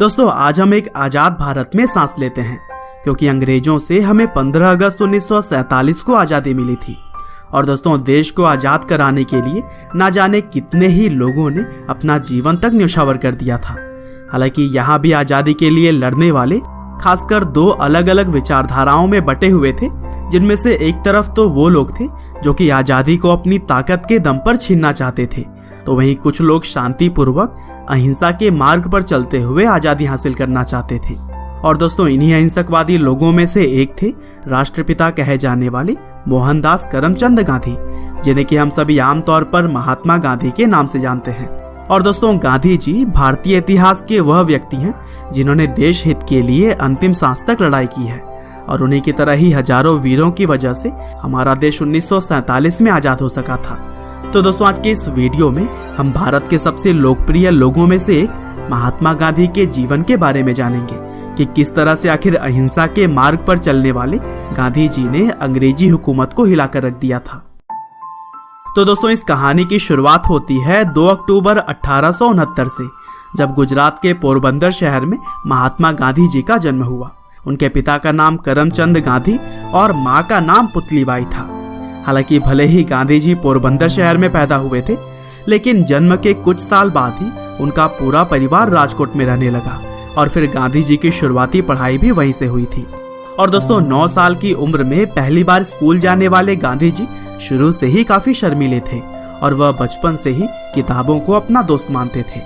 दोस्तों आज हम एक आजाद भारत में सांस लेते हैं क्योंकि अंग्रेजों से हमें 15 अगस्त 1947 को आज़ादी मिली थी। और दोस्तों देश को आज़ाद कराने के लिए ना जाने कितने ही लोगों ने अपना जीवन तक न्यौछावर कर दिया था। हालांकि यहाँ भी आज़ादी के लिए लड़ने वाले खासकर दो अलग अलग विचारधाराओं में बटे हुए थे, जिनमें से एक तरफ तो वो लोग थे जो कि आज़ादी को अपनी ताकत के दम पर छीनना चाहते थे, तो वहीं कुछ लोग शांतिपूर्वक अहिंसा के मार्ग पर चलते हुए आज़ादी हासिल करना चाहते थे। और दोस्तों इन्हीं अहिंसकवादी लोगों में से एक थे राष्ट्रपिता कहे जाने वाले मोहनदास करमचंद गांधी, जिन्हें कि हम सभी आमतौर पर महात्मा गांधी के नाम से जानते हैं। और दोस्तों गांधी जी भारतीय इतिहास के वह व्यक्ति हैं जिन्होंने देश हित के लिए अंतिम सांस तक लड़ाई की है, और उन्हीं की तरह ही हजारों वीरों की वजह से हमारा देश 1947 में आजाद हो सका था। तो दोस्तों आज के इस वीडियो में हम भारत के सबसे लोकप्रिय लोगों में से एक महात्मा गांधी के जीवन के बारे में जानेंगे कि किस तरह से आखिर अहिंसा के मार्ग पर चलने वाले गांधी जी ने अंग्रेजी हुकूमत को हिलाकर रख दिया था। तो दोस्तों इस कहानी की शुरुआत होती है 2 अक्टूबर 1869 से, जब गुजरात के पोरबंदर शहर में महात्मा गांधी जी का जन्म हुआ। उनके पिता का नाम करमचंद गांधी और मां का नाम पुतलीबाई था। हालांकि भले ही गांधी जी पोरबंदर शहर में पैदा हुए थे, लेकिन जन्म के कुछ साल बाद ही उनका पूरा परिवार राजकोट में रहने लगा और फिर गांधी जी की शुरुआती पढ़ाई भी वहीं से हुई थी। और दोस्तों 9 साल की उम्र में पहली बार स्कूल जाने वाले गांधी जी शुरू से ही काफी शर्मीले थे और वह बचपन से ही किताबों को अपना दोस्त मानते थे।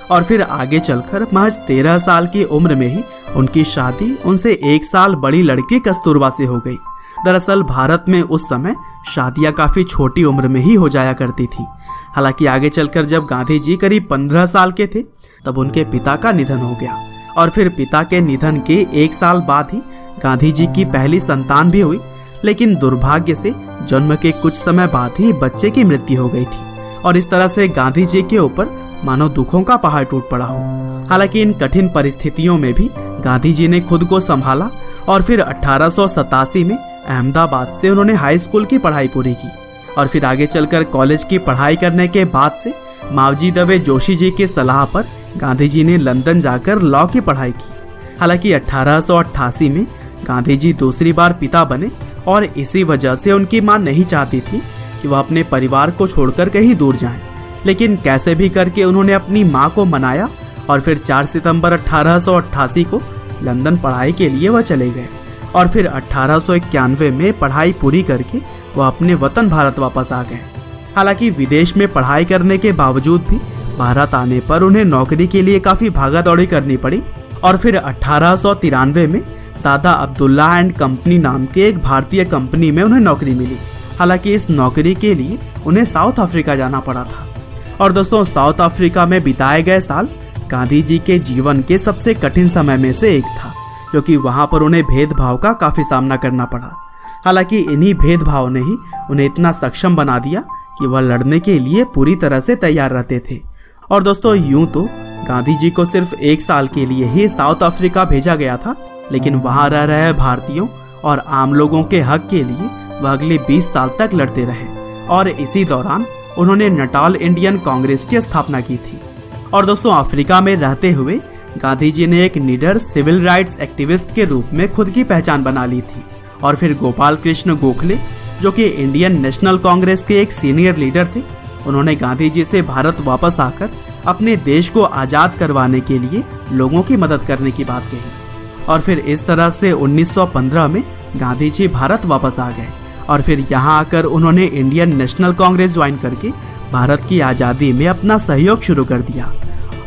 और फिर आगे चलकर महज 13 साल की उम्र में ही उनकी शादी उनसे 1 साल बड़ी लड़की कस्तूरबा से हो गई। दरअसल भारत में उस समय शादियां काफी छोटी उम्र में ही हो जाया करती थी। हालांकि आगे चलकर जब गांधी जी करीब 15 साल के थे तब उनके पिता का निधन हो गया, और फिर पिता के निधन के 1 साल बाद ही गांधी जी की पहली संतान भी हुई। लेकिन दुर्भाग्य से जन्म के कुछ समय बाद ही बच्चे की मृत्यु हो गई थी, और इस तरह से गांधी जी के ऊपर मानो दुखों का पहाड़ टूट पड़ा हो। हालांकि इन कठिन परिस्थितियों में भी गांधी जी ने खुद को संभाला और फिर 1887 में अहमदाबाद से उन्होंने हाई स्कूल की पढ़ाई पूरी की, और फिर आगे चलकर कॉलेज की पढ़ाई करने के बाद से मावजी दवे जोशी जी की सलाह पर गांधी जी ने लंदन जाकर लॉ की पढ़ाई की। हालांकि 1888 में गांधी जी दूसरी बार पिता बने, और इसी वजह से उनकी मां नहीं चाहती थी कि वह अपने परिवार को छोड़कर कहीं दूर जाएं। लेकिन कैसे भी करके उन्होंने अपनी मां को मनाया और फिर 4 सितंबर 1888 को लंदन पढ़ाई के लिए वह चले गए, और फिर 1891 में पढ़ाई पूरी करके वह अपने वतन भारत वापस आ गए। हालांकि विदेश में पढ़ाई करने के बावजूद भी भारत आने पर उन्हें नौकरी के लिए काफी भागा दौड़ी करनी पड़ी, और फिर 1893 में दादा अब्दुल्ला एंड कंपनी नाम के एक भारतीय कंपनी में उन्हें नौकरी मिली। हालांकि इस नौकरी के लिए उन्हें साउथ अफ्रीका जाना पड़ा था। और दोस्तों साउथ अफ्रीका में बिताए गए साल गांधी जी के जीवन के सबसे कठिन समय में से एक था, क्योंकि वहां पर उन्हें भेदभाव का काफी सामना करना पड़ा। हालांकि इन्हीं भेदभाव ने ही उन्हें इतना सक्षम बना दिया कि वह लड़ने के लिए पूरी तरह से तैयार रहते थे। और दोस्तों यूं तो गांधी जी को सिर्फ 1 साल के लिए ही साउथ अफ्रीका भेजा गया था, लेकिन वहां रह रहे भारतीयों और आम लोगों के हक के लिए वह अगले 20 साल तक लड़ते रहे, और इसी दौरान उन्होंने नटाल इंडियन कांग्रेस की स्थापना की थी। और दोस्तों अफ्रीका में रहते हुए गांधी जी ने एक निडर सिविल राइट्स एक्टिविस्ट के रूप में खुद की पहचान बना ली थी। और फिर गोपाल कृष्ण गोखले, जो कि इंडियन नेशनल कांग्रेस के एक सीनियर लीडर थे, उन्होंने गांधी जी से भारत वापस आकर अपने देश को आजाद करवाने के लिए लोगों की मदद करने की बात कही। और फिर इस तरह से 1915 में गांधी जी भारत वापस आ गए, और फिर यहाँ आकर उन्होंने इंडियन नेशनल कांग्रेस ज्वाइन करके भारत की आज़ादी में अपना सहयोग शुरू कर दिया।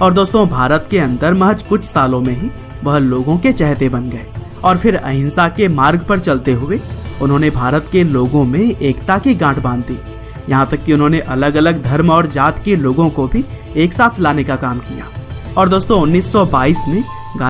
और दोस्तों भारत के अंदर महज कुछ सालों में ही वह लोगों के चहेते बन गए, और फिर अहिंसा के मार्ग पर चलते हुए उन्होंने भारत के लोगों में एकता की गांठ बांध दी। यहाँ तक कि उन्होंने अलग अलग धर्म और जात के लोगों को भी एक साथ लाने का काम किया। और दोस्तों 1922 में